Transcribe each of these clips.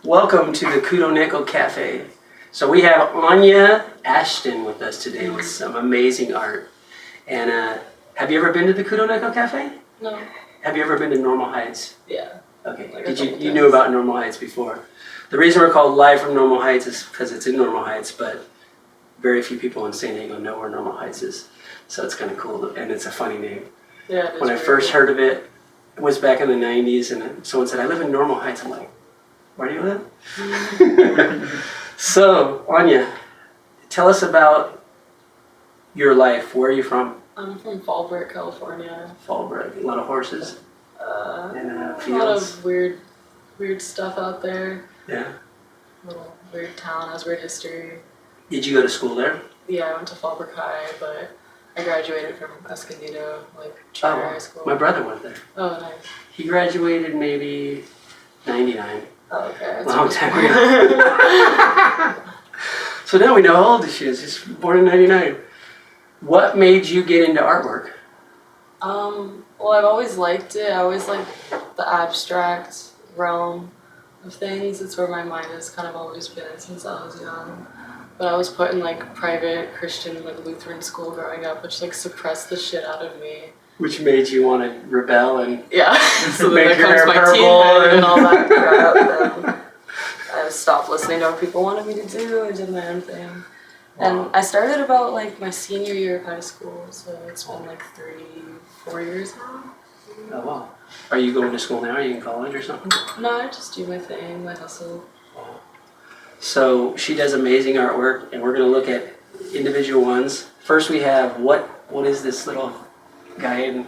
Welcome to the Kudo Nickel Cafe. So we have Anya Aston with us today with some amazing art. And have you ever been to the Kudo Nickel Cafe? No. Have you ever been to Normal Heights? Yeah. Okay. Like you knew about Normal Heights before. The reason we're called Live from Normal Heights is because it's in Normal Heights, but very few people in San Diego know where Normal Heights is. So it's kind of cool, and it's a funny name. Yeah. When I first heard of it, it was back in the 90s, and someone said, I live in Normal Heights. I'm like, where do you live? So, Anya, tell us about your life. Where are you from? I'm from Fallbrook, California. Fallbrook. A lot of horses? And a fields? lot of weird stuff out there. Yeah. A little weird town, has weird history. Did you go to school there? Yeah, I went to Fallbrook High, but I graduated from Escondido, like junior high school. My brother went there. Oh, nice. He graduated maybe 99. Oh, okay. Long time ago. So now we know how old she is. She's born in 99. What made you get into artwork? Well, I've always liked it. I always liked the abstract realm of things. It's where my mind has kind of always been since I was young. But I was put in like private Christian like Lutheran school growing up, which like suppressed the shit out of me. Which made you want to rebel and so then make there your comes hair my teen purple head and all that crap. And I stopped listening to what people wanted me to do. I did my own thing. And I started about like my senior year of high school, so it's been like 3-4 years now. Oh wow. Are you going to school now? Are you in college or something? No, I just do my thing, my hustle. So she does amazing artwork, and we're going to look at individual ones. First we have, what is this little guy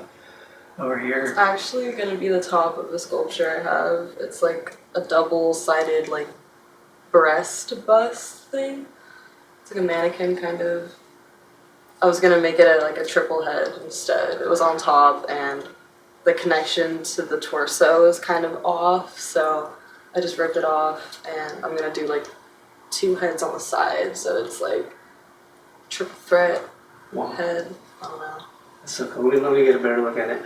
over here? It's actually going to be the top of the sculpture I have. It's like a double-sided like breast bust thing. It's like a mannequin kind of. I was going to make it like a triple head instead. It was on top, and the connection to the torso is kind of off, so I just ripped it off, and I'm going to do like 2 heads on the side, so it's like triple threat head. I don't know. That's so cool. Let me get a better look at it.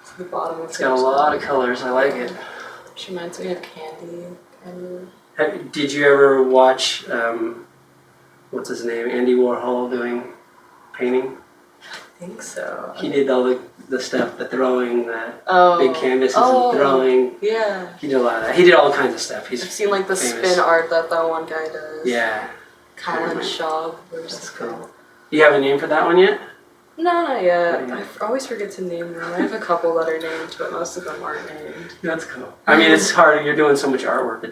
It's the bottom. It's got a lot of colors. I like it. She reminds me of candy, kind of. Did you ever watch, what's his name, Andy Warhol doing painting? I think so. He did all the stuff, the throwing, the big canvases and throwing. Yeah. He did a lot of that. He did all kinds of stuff. I've seen like the famous spin art that one guy does. Yeah. Kylan Schaub. That's cool. You have a name for that one yet? No, not yet. I always forget to name them. I have a couple that are named, but most of them aren't named. That's cool. I mean, it's hard. You're doing so much artwork.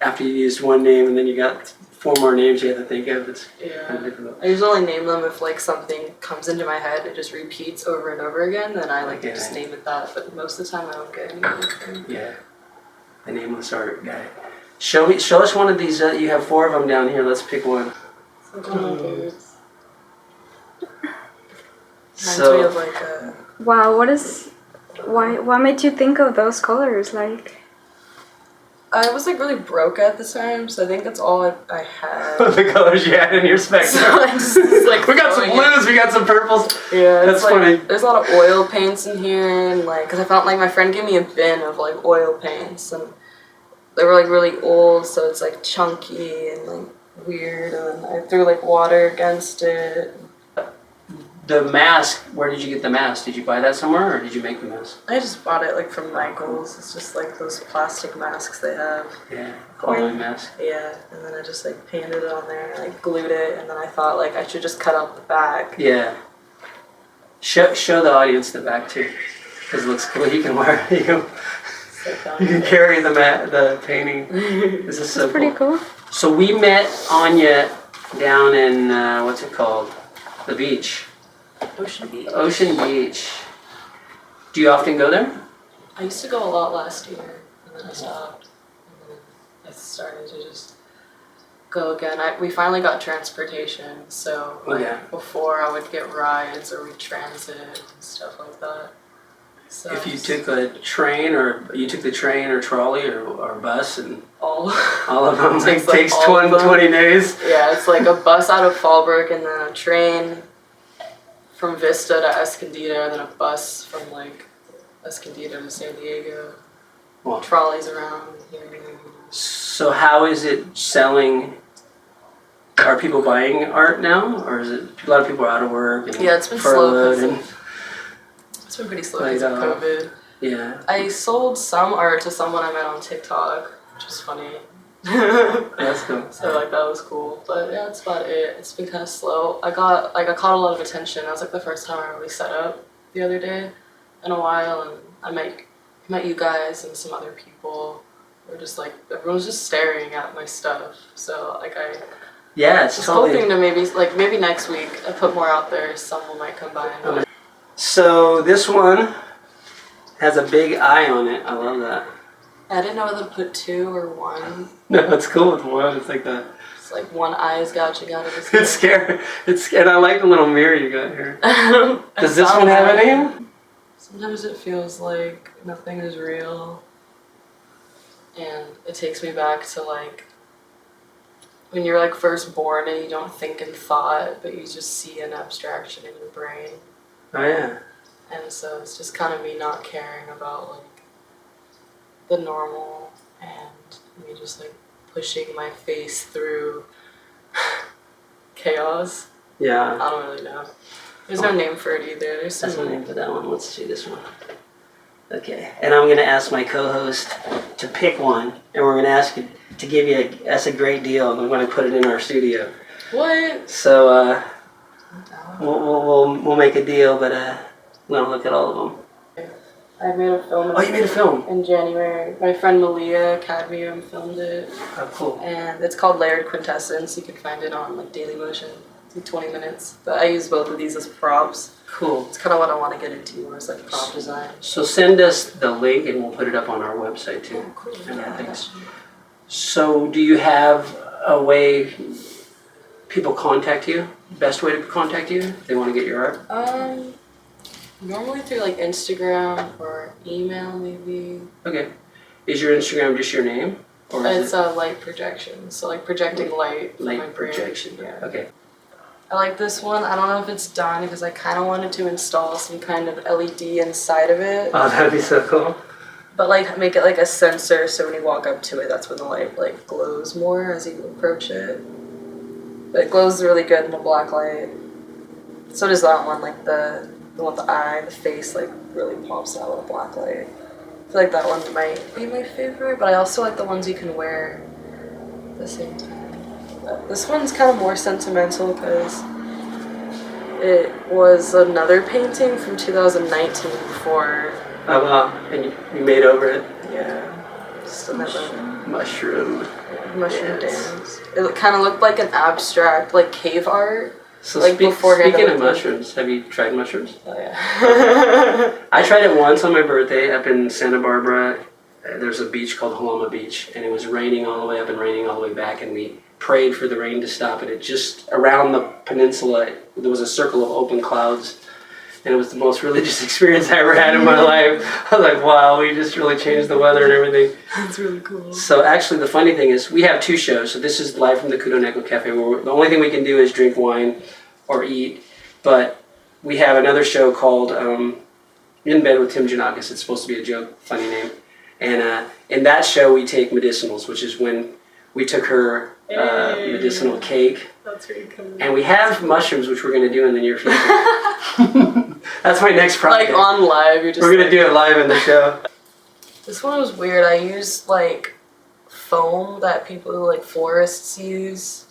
After you used one name and then you got 4 more names you have to think of. It's kind of difficult. I usually name them if like something comes into my head and just repeats over and over again. Then I like to just name it that. But most of the time I don't get anything. Yeah, the nameless art guy. Show us one of these. You have 4 of them down here. Let's pick one. It's like one of my favorites. So, of like a... Wow, what made you think of those colors? Like, I was like really broke at the time, so I think that's all I had. the colors you had in your spectrum. So I just like we got some blues, we got some purples. Yeah, that's like, funny. There's a lot of oil paints in here, and like, cause I found like my friend gave me a bin of like oil paints, and they were like really old, so it's like chunky and like weird, and then I threw like water against it. The mask, where did you get the mask? Did you buy that somewhere, or did you make the mask? I just bought it like from Michael's. It's just like those plastic masks they have. Yeah, coloring mask. Yeah, and then I just like painted it on there and like glued it, and then I thought like I should just cut out the back. Yeah. Show the audience the back too, because it looks cool. You can wear it. You can carry the painting. This is so pretty cool. So we met Anya down in what's it called? The beach. Ocean Beach. Ocean Beach. Do you often go there? I used to go a lot last year, and then I stopped. And then I started to just go again. We finally got transportation, so before I would get rides or we'd transit and stuff like that. So if you took a train, or you took the train or trolley or bus, and all of them, it takes all 20 days. Yeah, it's like a bus out of Fallbrook and then a train from Vista to Escondido, and then a bus from like Escondido to San Diego. Wow. Trolleys around here and So how is it selling? Are people buying art now, or is it a lot of people are out of work? And Yeah, it's been slow. furloughed It's been pretty slow because of COVID. Yeah. I sold some art to someone I met on TikTok, which was funny. That's cool. So like that was cool, but yeah, that's about it. It's been kind of slow. I caught a lot of attention. That was like the first time I really set up the other day in a while, and I met you guys and some other people. We're just like everyone was just staring at my stuff. So like it's totally hoping to maybe next week I put more out there. Someone might come by and buy. So this one has a big eye on it. I love that. I didn't know whether to put 2 or 1. No, it's cool with one. It's like that. It's like one eye is gouging out of his head. It's scary. It's scary. I like the little mirror you got here. Does this one have a name? Sometimes it feels like nothing is real. And it takes me back to like when you're like first born and you don't think in thought, but you just see an abstraction in your brain. Oh yeah. And so it's just kind of me not caring about like the normal and me just like pushing my face through chaos. Yeah. I don't really know. There's no name for it either. That's no name for that one. Let's see this one. Okay. And I'm going to ask my co-host to pick one, and we're going to ask you to give you us a great deal, and we're going to put it in our studio. What? So we'll make a deal, but we're going to look at all of them. I made a film. Oh, you made a film? In January. My friend Malia Cadmium filmed it. Oh, cool. And it's called Layered Quintessence. You can find it on like Dailymotion. It's like 20 minutes. But I use both of these as props. Cool. It's kind of what I want to get into more is like prop design. So send us the link and we'll put it up on our website too. Oh, cool. Yeah, thanks. So do you have a way people contact you? Best way to contact you if they want to get your art? Normally through like Instagram or email maybe. Okay. Is your Instagram just your name? Or It's a light projection. So like projecting light from my light brain. projection? Yeah. Okay. I like this one. I don't know if it's done because I kind of wanted to install some kind of LED inside of it. Oh, that'd be so cool. But like make it like a sensor so when you walk up to it, that's when the light like glows more as you approach it. But it glows really good in the black light. So does that one, like the one with the eye, the face like really pops out with a black light. I feel like that one might be my favorite, but I also like the ones you can wear at the same time. But this one's kind of more sentimental because it was another painting from 2019 before. Oh wow, and you made over it? Yeah. Just another Mushroom. mushroom Yes. dance. It kind of looked like an abstract, like cave art. So Like beforehand, speaking I of would mushrooms, have you tried mushrooms? Oh yeah. I tried it once on my birthday up in Santa Barbara. There's a beach called Halama Beach, and it was raining all the way up and raining all the way back, and we prayed for the rain to stop, and it just, around the peninsula, there was a circle of open clouds, and it was the most religious experience I ever had in my life. I was like, wow, we just really changed the weather and everything. That's really cool. So actually the funny thing is, we have 2 shows, so this is live from the Kudoneko Cafe, where the only thing we can do is drink wine or eat, but we have another show called In Bed with Tim Janakis. It's supposed to be a joke, funny name. And in that show we take medicinals, which is when we took her medicinal cake. That's really cool. And we have mushrooms, which we're going to do in the near future. That's my next project. Like on live, you're just We're going to do it live in the show. This one was weird. I used like foam that people like florists use.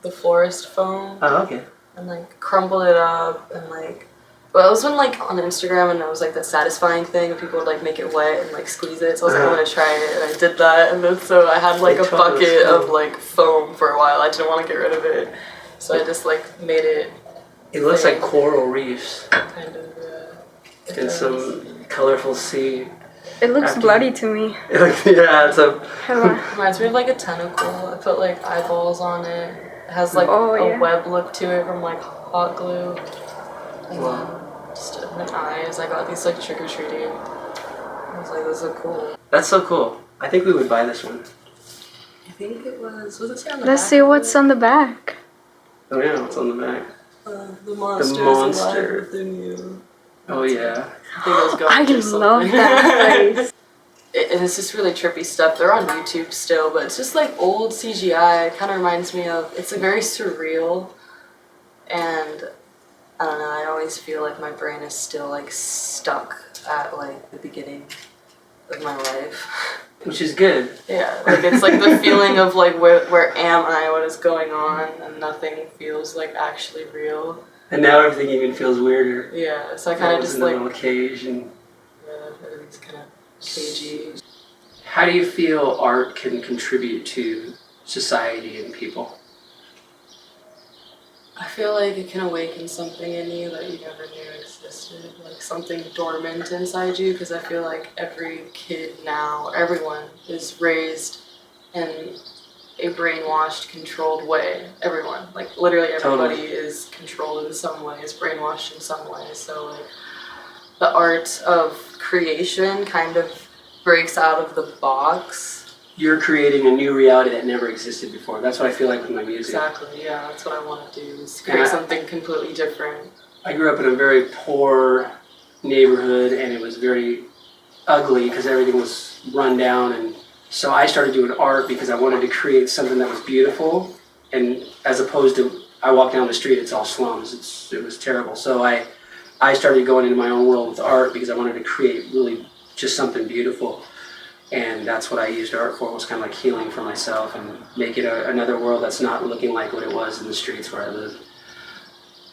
The florist foam. Oh, okay. And like crumbled it up and like, well, it was when like on Instagram and it was like that satisfying thing and people would like make it wet and like squeeze it. So I was like, I'm gonna try it, and I did that, and then so I had like a bucket of like foam for a while. I didn't want to get rid of it, so I just like made it. It looks like coral reefs. Kind of. And some colorful sea. It looks bloody to me. Yeah, it's a. Hello. Reminds me of like a tentacle. I put like eyeballs on it. It has like yeah. a web look to it from like hot glue. And Wow. then just my eyes. I got these like trick or treating. I was like, this is cool. That's so cool. I think we would buy this one. I think it was it say on the Let's back see of what's it? on the back. Oh yeah, what's on the back? The monster is monster. alive within you. Oh yeah. I think it was I ghost or love something. that place. and it's just really trippy stuff. They're on YouTube still, but it's just like old CGI. It kind of reminds me of, it's a very surreal, and I don't know, I always feel like my brain is still like stuck at like the beginning of my life. Which is good. Yeah, like it's like the feeling of like where am I, what is going on, and nothing feels like actually real. And now everything even feels weirder. Yeah, so I kind of just in a like, little cage and. yeah, everything's kind of cagey. How do you feel art can contribute to society and people? I feel like it can awaken something in you that you never knew existed, like something dormant inside you, because I feel like every kid now, everyone is raised in a brainwashed, controlled way. Everyone, like literally everybody is controlled in some way, is brainwashed in some way. So like the art of creation kind of breaks out of the box. You're creating a new reality that never existed before. That's what I feel like with my music. Exactly, yeah, that's what I want to do, is create something completely different. I grew up in a very poor neighborhood, and it was very ugly because everything was run down, and so I started doing art because I wanted to create something that was beautiful, and as opposed to, I walk down the street, it's all slums. It was terrible. So I started going into my own world with art because I wanted to create really just something beautiful. And that's what I used art for, was kind of like healing for myself and make it another world that's not looking like what it was in the streets where I lived.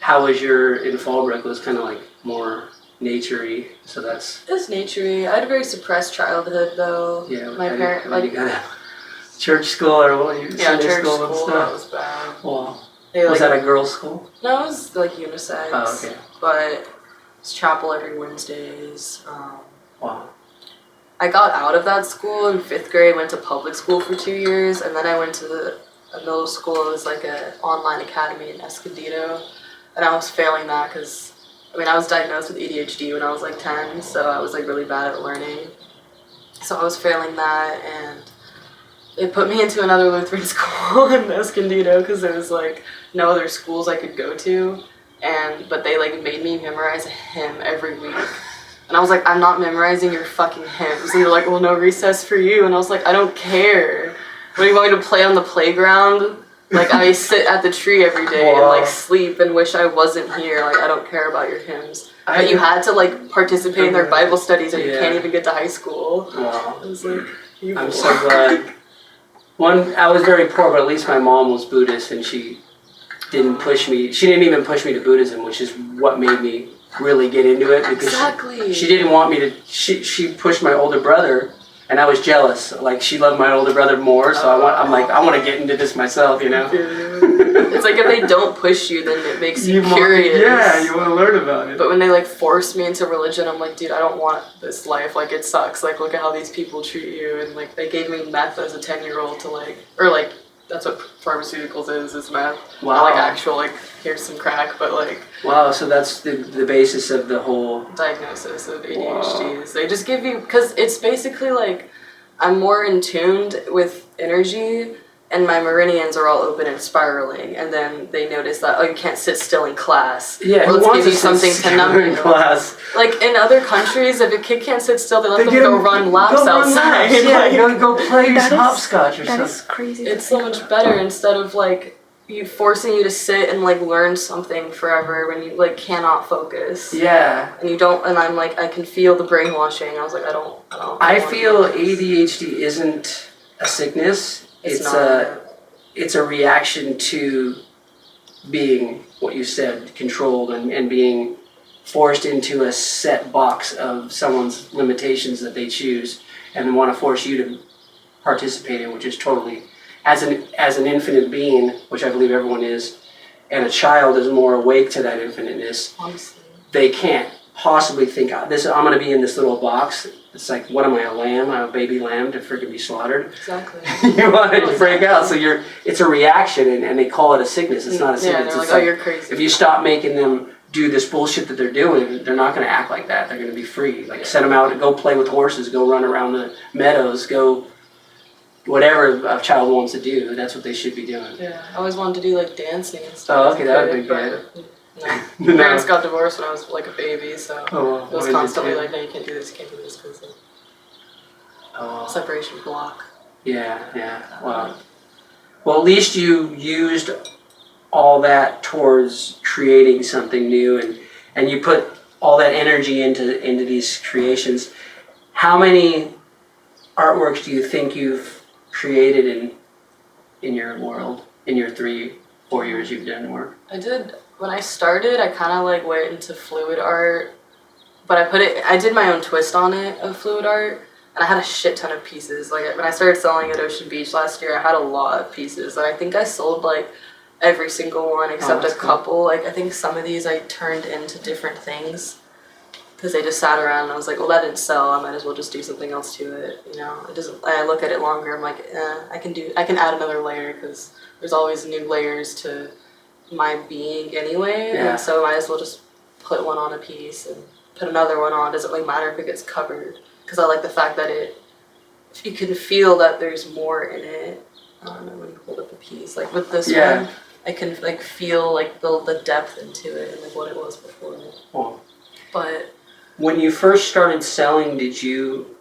How was in Fallbrook? It was kind of like more nature-y, so that's... It was nature-y. I had a very suppressed childhood, though. Yeah, my parents... Like, you got church school or what? Yeah, church school and school, stuff? that was bad. Wow. They, Was that a girls' school? No, it was like unisex. Oh, okay. But it's chapel every Wednesdays. Wow. I got out of that school in 5th grade, went to public school for 2 years, and then I went to a middle school. It was like an online academy in Escondido, and I was failing that because, I was diagnosed with ADHD when I was like 10, so I was like really bad at learning. So I was failing that, and they put me into another Lutheran school in Escondido because there was like no other schools I could go to, but they like made me memorize a hymn every week. And I was like, I'm not memorizing your fucking hymns. And they're like, well, no recess for you. And I was like, I don't care. What, do you want me to play on the playground? Like, I sit at the tree every day and like sleep and wish I wasn't here. Like, I don't care about your hymns. But you had to like participate in their Bible studies, and you can't even get to high school. Wow. I was like, I'm so glad. I was very poor, but at least my mom was Buddhist, and she didn't push me. She didn't even push me to Buddhism, which is what made me really get into it, because she didn't want me to. She pushed my older brother, and I was jealous. Like, she loved my older brother more, so I want to get into this myself, you know. It's like if they don't push you, then it makes you curious. Yeah, you want to learn about it. But when they like force me into religion, I'm like, dude, I don't want this life. Like, it sucks. Like, look at how these people treat you. And like, they gave me meth as a 10-year-old to like, or like, that's what pharmaceuticals is meth. Wow. Not like actual, like, here's some crack, but like... Wow, so that's the basis of the whole... diagnosis of ADHD. Wow. They just give you... Because it's basically like, I'm more in tuned with energy, and my meridians are all open and spiraling, and then they notice that, oh, you can't sit still in class. Yeah, well, let's give you something to numb you. Class. Like, in other countries, if a kid can't sit still, they let them go run laps outside. Yeah, go play hopscotch or something. That is crazy. It's so much better, instead of like forcing you to sit and like learn something forever when you like cannot focus. Yeah. And you don't, and I'm like, I can feel the brainwashing. I was like, I feel ADHD isn't a sickness. It's a reaction to being, what you said, controlled and being forced into a set box of someone's limitations that they choose and want to force you to participate in, which is totally, as an infinite being, which I believe everyone is, and a child is more awake to that infiniteness. Honestly. They can't possibly think, I'm going to be in this little box. It's like, what am I, a lamb? I'm a baby lamb to freaking be slaughtered. Exactly. You want to break out, so it's a reaction, and they call it a sickness. It's not a sickness. Yeah, they're like, oh, you're crazy. If you stop making them do this bullshit that they're doing, they're not going to act like that. They're going to be free. Like, send them out to go play with horses, go run around the meadows, go whatever a child wants to do. That's what they should be doing. Yeah, I always wanted to do like dancing and stuff. Oh, okay, that would be good. No. My parents got divorced when I was like a baby, so well, it was constantly like, no, you can't do this, you can't do this. Cause separation block. Yeah. Wow. Well, at least you used all that towards creating something new, and you put all that energy into these creations. How many artworks do you think you've created in your world, in your 3-4 years you've done work? When I started, I kind of like went into fluid art, but I did my own twist on it of fluid art, and I had a shit ton of pieces. Like when I started selling at Ocean Beach last year, I had a lot of pieces, and I think I sold like every single one except a couple. Cool. Like I think some of these I turned into different things because they just sat around, and I was like, well, that didn't sell. I might as well just do something else to it. You know, it doesn't. I look at it longer. I'm like, I can add another layer because there's always new layers to my being anyway. Yeah. And so I might as well just put one on a piece and put another one on. Doesn't really matter if it gets covered because I like the fact that you can feel that there's more in it. I don't know when you hold up a piece like with this one. I can like feel like the depth into it and like what it was before. Cool. But when you first started selling, did you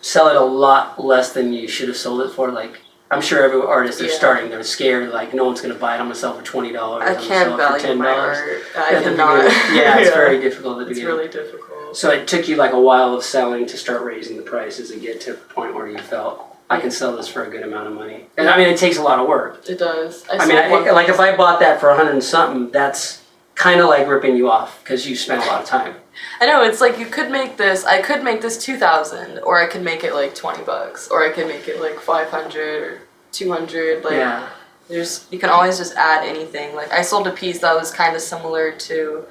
sell it a lot less than you should have sold it for? Like, I'm sure every artist they're starting, they're scared, like no one's gonna buy it. I'm gonna sell it for $20. I can't value my art. I cannot. Yeah, it's very difficult at the beginning. It's really difficult. So it took you like a while of selling to start raising the prices and get to a point where you felt I can sell this for a good amount of money. And I mean, it takes a lot of work. It does. I mean, like if I bought that for $100 and something, that's kind of like ripping you off because you spent a lot of time. I know, it's like you could make this, I could make this $2,000, or I could make it like $20, or I could make it like 500 or 200. Like, you can always just add anything. Like I sold a piece that was kind of similar to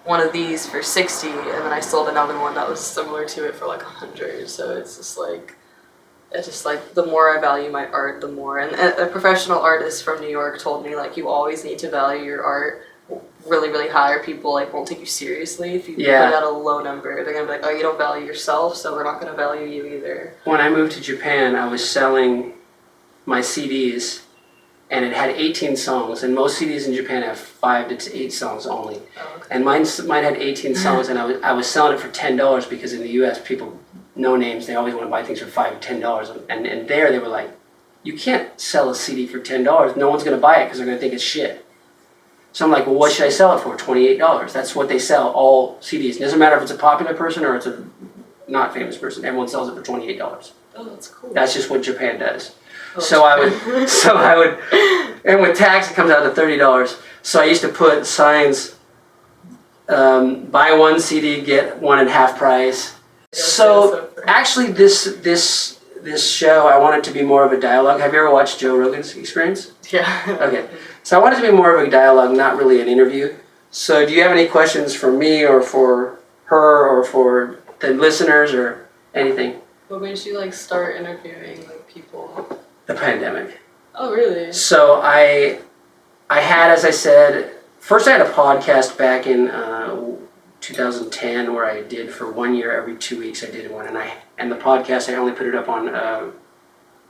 one of these for 60, and then I sold another one that was similar to it for like 100. So it's just like the more I value my art, the more. And a professional artist from New York told me like you always need to value your art really, really high, or people like won't take you seriously if you put out a low number. They're gonna be like, oh, you don't value yourself, so we're not gonna value you either. When I moved to Japan, I was selling my CDs, and it had 18 songs, and most CDs in Japan have 5 to 8 songs only. Oh, okay. And mine had 18 songs, and I was selling it for $10 because in the U.S. people, no names, they always want to buy things for $5 to $10, and there they were like, you can't sell a CD for $10. No one's gonna buy it because they're gonna think it's shit. So I'm like, well, what should I sell it for? $28. That's what they sell, all CDs. It doesn't matter if it's a popular person or it's a not famous person. Everyone sells it for $28. Oh, that's cool. That's just what Japan does. So I would, and with tax it comes out to $30. So I used to put signs, buy one CD, get one at half price. So actually this show, I want it to be more of a dialogue. Have you ever watched Joe Rogan's Experience? Yeah. Okay. So I want it to be more of a dialogue, not really an interview. So do you have any questions for me or for her or for the listeners or anything? What made you like start interviewing like people? The pandemic. Oh, really? So I had, as I said, first I had a podcast back in 2010 where I did for 1 year, every 2 weeks I did one, and the podcast I only put it up on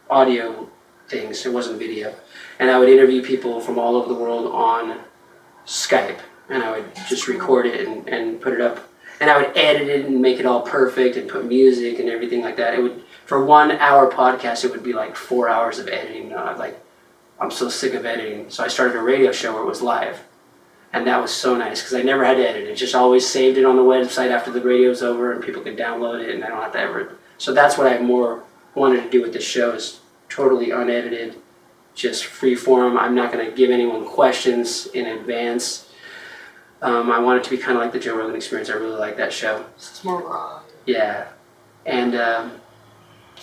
audio things. It wasn't video, and I would interview people from all over the world on Skype, and I would just record it and put it up, and I would edit it and make it all perfect and put music and everything like that. It would, for 1 hour podcast, it would be like 4 hours of editing. I'm so sick of editing, so I started a radio show where it was live. And that was so nice because I never had to edit it. Just always saved it on the website after the radio's over and people could download it and I don't have to ever. So that's what I more wanted to do with this show, is totally unedited, just free form. I'm not going to give anyone questions in advance. I want it to be kind of like the Joe Rogan Experience. I really like that show. It's more raw. Yeah. And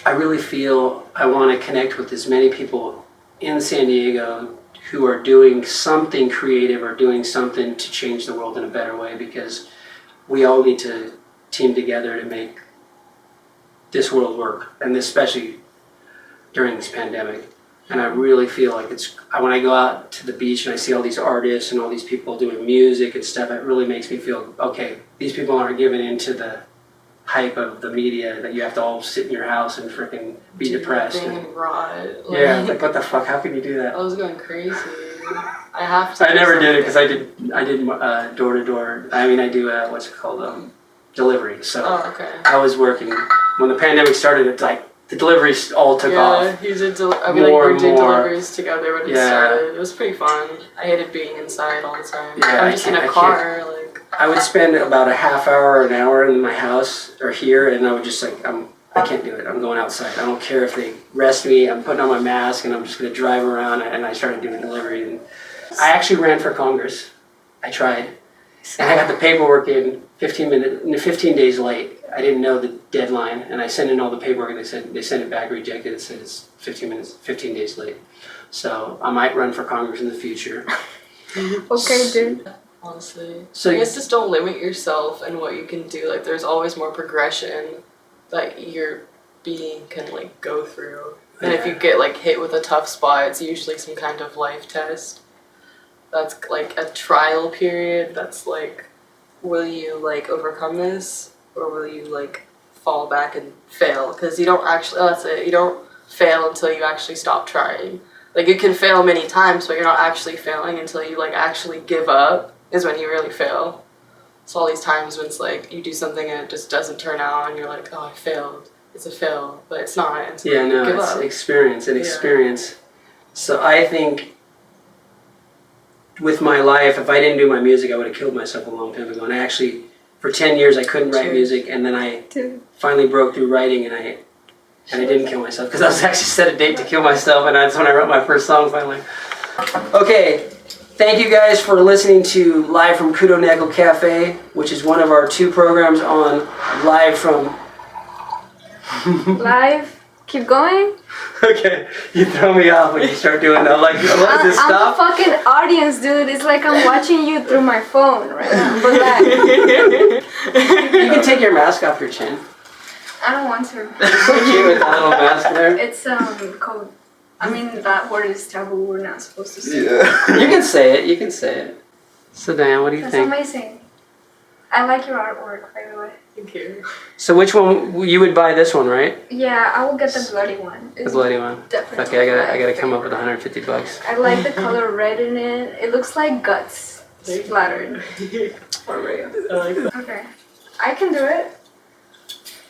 I really feel I want to connect with as many people in San Diego who are doing something creative or doing something to change the world in a better way, because we all need to team together to make this world work, and especially during this pandemic. And I really feel like when I go out to the beach and I see all these artists and all these people doing music and stuff, it really makes me feel, okay, these people aren't giving in to the hype of the media that you have to all sit in your house and freaking be depressed. And rot. Yeah, like what the fuck? How can you do that? I was going crazy. I have to. I never did it because I did door to door. I mean, I do what's it called, delivery. So oh, okay. I was working when the pandemic started. It's like the deliveries all took off. He did. We More were and doing more. deliveries together when it started. It was pretty fun. I hated being inside all the time. Yeah, I'm just in a car. Like I would spend about a half hour or an hour in my house or here, and I would just like, I can't do it. I'm going outside. I don't care if they arrest me. I'm putting on my mask, and I'm just going to drive around. And I started doing delivery. And I actually ran for Congress. I tried, and I got the paperwork in 15 days late. I didn't know the deadline, and I sent in all the paperwork, and they sent it back rejected. It said it's 15 days late. So I might run for Congress in the future. Okay, dude. honestly, So I guess just don't limit yourself and what you can do. Like there's always more progression that your being can like go through. And if you get like hit with a tough spot, it's usually some kind of life test. That's like a trial period. That's like, will you like overcome this, or will you like fall back and fail? Because you don't actually. That's it. You don't fail until you actually stop trying. Like you can fail many times, but you're not actually failing until you like actually give up. Is when you really fail. So all these times when it's like you do something and it just doesn't turn out, and you're like, oh, I failed. It's a fail, but it's not. Until you give it's up. experience. So I think with my life, if I didn't do my music, I would have killed myself a long time ago. And I actually, for 10 years, I couldn't write music, and then I finally broke through writing, and I didn't kill myself, because I was actually set a date to kill myself, and that's when I wrote my first song finally. Okay, thank you guys for listening to Live from Kudo Neko Cafe, which is one of our 2 programs on Live from... Live. Keep going. Okay, you throw me off when you start doing that. Like, what is this stuff? I'm a fucking audience, dude. It's like I'm watching you through my phone right now. But like, You can take your mask off your chin. I don't want to. It's so cute with that little mask there. It's code. I mean, that word is taboo. We're not supposed to say. Yeah. You can say it. So Diane, what do you That's think? amazing. I like your artwork, by the way. Thank you. So which one, you would buy this one, right? Yeah, I will get the bloody one. The bloody one. Definitely. Okay, I gotta come up with $150. I like the color red in it. It looks like guts splattered. For real. I like that. Okay. I can do it.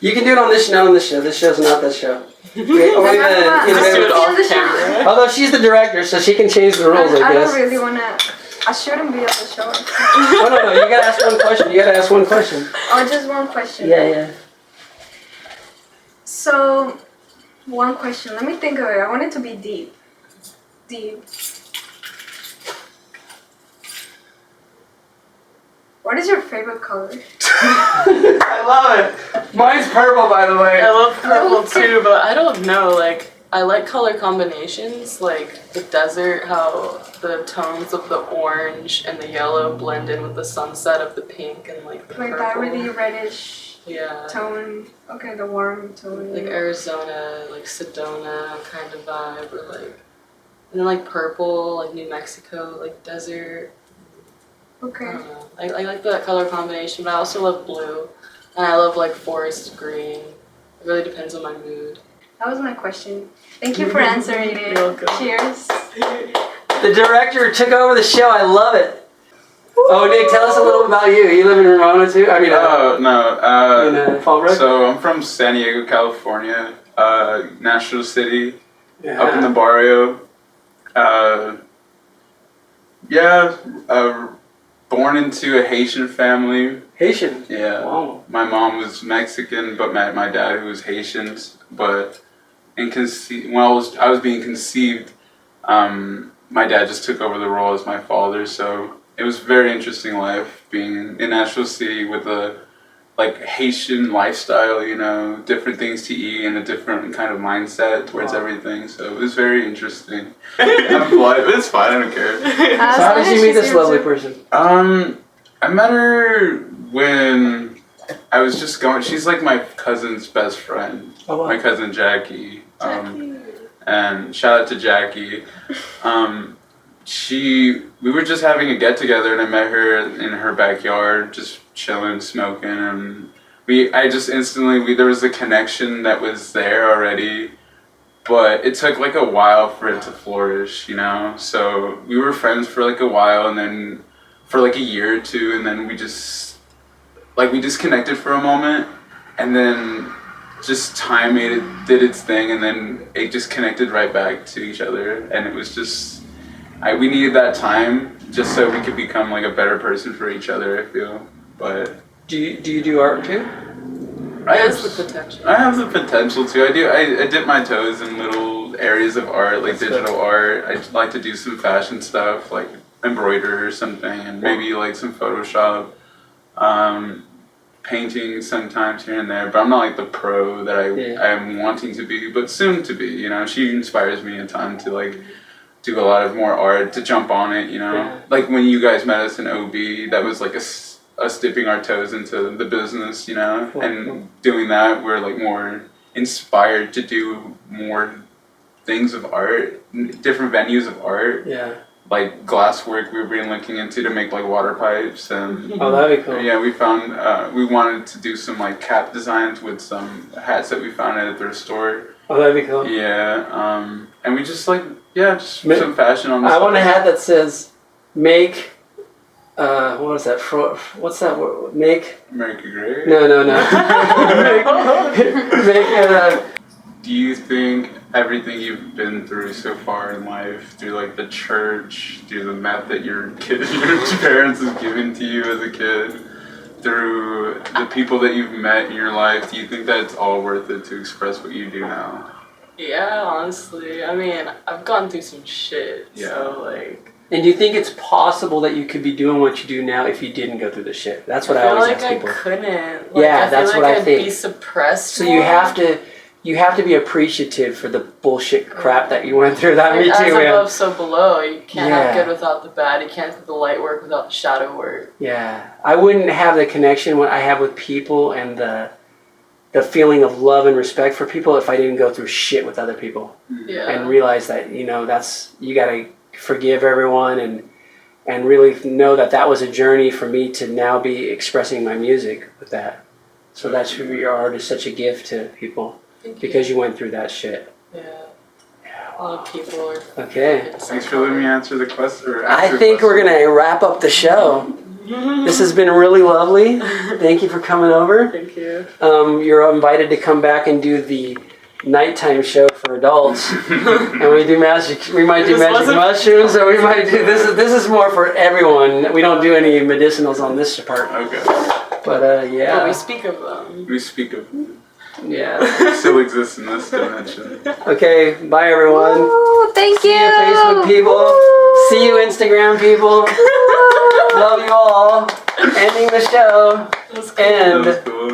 You can do it on this show, not on this show. This show's not that show. Wait, Come on. Just do it Let's off be on the camera. Although she's the director, so she can change the rules, I I guess. don't really wanna. I shouldn't be on the show. No, you gotta ask one question. Oh, just one question. Yeah. So, one question. Let me think of it. I want it to be deep. What is your favorite color? I love it. Mine's purple, by the way. I love purple too, but I don't know, like, I like color combinations, like the desert, how the tones of the orange and the yellow blend in with the sunset of the pink and like the Like purple. that really reddish Yeah. tone. Okay, the warm tone. Like Arizona, like Sedona kind of vibe, or like, and then like purple, like New Mexico, like desert. I Okay. don't know. I like that color combination, but I also love blue, and I love like forest green. It really depends on my mood. That was my question. Thank you for answering it. You're welcome. Cheers. The director took over the show. I love it. Oh, Nick, tell us a little about you. You live in Ramona too? I mean, in Fall Brook? So I'm from San Diego, California, National City, Yeah. up in the barrio. Born into a Haitian family. Haitian. Yeah. Wow. My mom was Mexican, but my dad, who was Haitian. But when I was being conceived, my dad just took over the role as my father. So it was a very interesting life being in Nashville City with a Haitian lifestyle, different things to eat and a different kind of mindset towards everything. So it was very interesting. I'm blind, but it's fine. I don't care. So how did you meet this lovely person? I met her when I was just going. She's like my cousin's best friend. Oh, wow. My cousin Jackie. And shout out to Jackie. We were just having a get together, and I met her in her backyard, just chilling, smoking, and there was a connection that was there already, but it took like a while for it to flourish, So we were friends for like a while, and then for like a year or two, and then we just connected for a moment, and then just time did its thing, and then it just connected right back to each other, and it was just we needed that time just so we could become like a better person for each other, I feel. But Do you do art too? I There's the potential. I have the potential to. I dip my toes in little areas of art, like digital art. I like to do some fashion stuff, like embroider or something, and maybe like some Photoshop. Painting sometimes here and there, but I'm not like the pro that I am wanting to be, but soon to be. You know, she inspires me a ton to like do a lot of more art, to jump on it. You know, Yeah. like when you guys met us in OB, that was like us dipping our toes into the business. You know, Cool. and doing that, we're like more inspired to do more things of art, different venues of art. Yeah. Like glasswork, we've been looking into to make like water pipes, and Oh, that'd be cool. yeah, we found we wanted to do some like cap designs with some hats that we found at a thrift store. Oh, that'd be cool. Yeah, and we just like just Ma- some fashion on the I side. want a hat that says "Make." What is that? What's that word? Make? America Great. No. make Do you think everything you've been through so far in life, through like the church, through the meth that your parents have given to you as a kid, through the people that you've met in your life, do you think that it's all worth it to express what you do now? Yeah, honestly. I mean, I've gone through some shit. Yeah. So like. And do you think it's possible that you could be doing what you do now if you didn't go through the shit? That's what I feel always like ask people. I couldn't. Yeah, I that's feel what like I I'd think. be suppressed. So you have to be appreciative for the bullshit crap that you went through. That Like, me too, as man. above, so below. You can't have Yeah. good without the bad. You can't do the light work without the shadow work. Yeah, I wouldn't have the connection what I have with people and the feeling of love and respect for people if I didn't go through shit with other people Yeah. and realize that that's you gotta forgive everyone and really know that was a journey for me to now be expressing my music with that. So that's who your art is such a gift to people because you went through that shit. Yeah. A lot of people are. Okay. Thanks for letting me answer the question. I think we're gonna wrap up the show. This has been really lovely. Thank you for coming over. Thank you. You're invited to come back and do the nighttime show for adults, and we do magic. We might do magic mushrooms, or we might do this. This is more for everyone. We don't do any medicinals on this part. Okay. But yeah. But we speak of them. We speak of Yeah. still exists in this dimension. Okay. Bye, everyone. Ooh, thank you. See you, Facebook people. Woo. See you, Instagram people. Love you all. Ending the show. Let's go. And. That was cool.